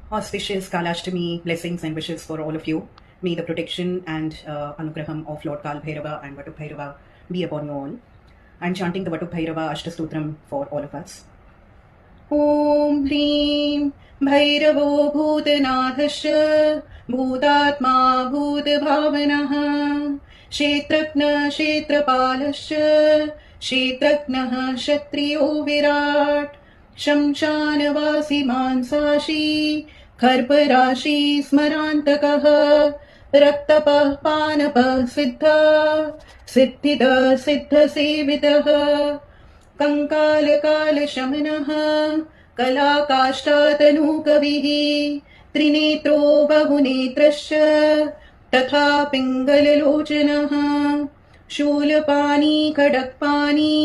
Auspicious Kalashtami blessings and wishes for all of you. May the protection and anugraham of Lord Kal Bhairava and Vatuk Bhairava be upon you all. I'm chanting the Vatuk Bhairava Ashtastotram for all of us. Om Hrim Bhairavo Bhutanadhasya Bhutatma Bhutbhavanah Kshetrakna Kshetrapalasya Kshetraknah Kshatriyo Virat शमशानवासी मांसाशी खर्पराशी स्मरान्तकः रक्तपः पानपः सिद्धिदः सिद्धसेवितः कंकालकालशमनः कलाकाष्ठातनूकविः त्रिनेत्रो बहुनेत्रश्च तथा पिङ्गललोचनः शूलपाणी खड्गपाणी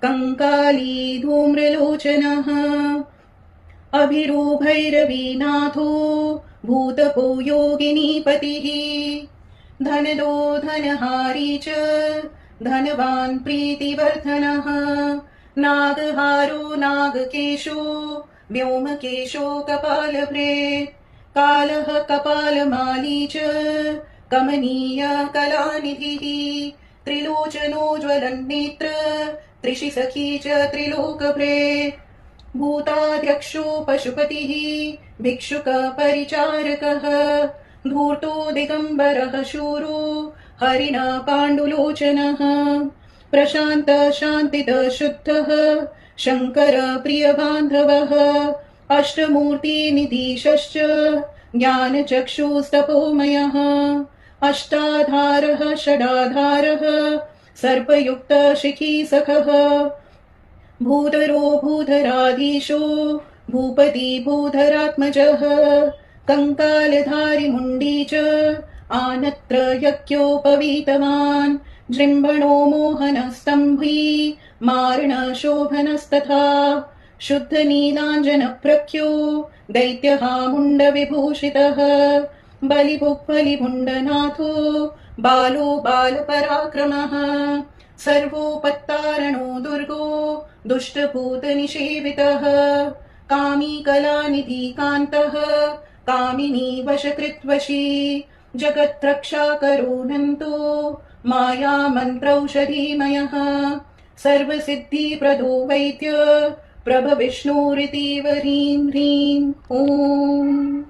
कंकाली धूम्रलोचनः अभिरूभैरवीनाथो भूतपो योगिनीपतिः धनदो धनहारी च धनवान् प्रीतिवर्धनः नागहारो नागकेशो व्योमकेशो कपालभृत् कालः कपालमाली च कमनीय कलानिधिः त्रिलोचनो ज्वलन्नेत्र त्रिषि सखी च त्रिलोकभृत् भूताध्यक्षो पशुपतिः भिक्षुक परिचारकः धूर्तो दिगम्बरः शूरो हरिण पाण्डुलोचनः प्रशान्त शान्तिद शुद्धः शङ्कर प्रियबान्धवः अष्टमूर्तिनिधीशश्च ज्ञानचक्षुस्तपोमयः अष्टाधारः षडाधारः सर्पयुक्त शिखी सखः भूधरो भूधराधीशो भूपति भूधरात्मजः कंकालधारी मुण्डी च आनत्र यज्ञोपवीतवान् जृम्भणो मोहनस्तम्भी मारणशोभनस्तथा शुद्धनीलाञ्जनप्रख्यो दैत्यः मुण्डविभूषितः बलिभुक्बलिभुण्डनाथो बालो बालपराक्रमः सर्वोपत्तारणो दुर्गो दुष्टभूतनिषेवितः कामी कलानिधिकान्तः कामिनी वशकृत्वशी जगत्रक्षाकरो मायामन्त्रौषधीमयः सर्वसिद्धिप्रदो वैद्य प्रभविष्णुरिति ह्रीं ह्रीं ॐ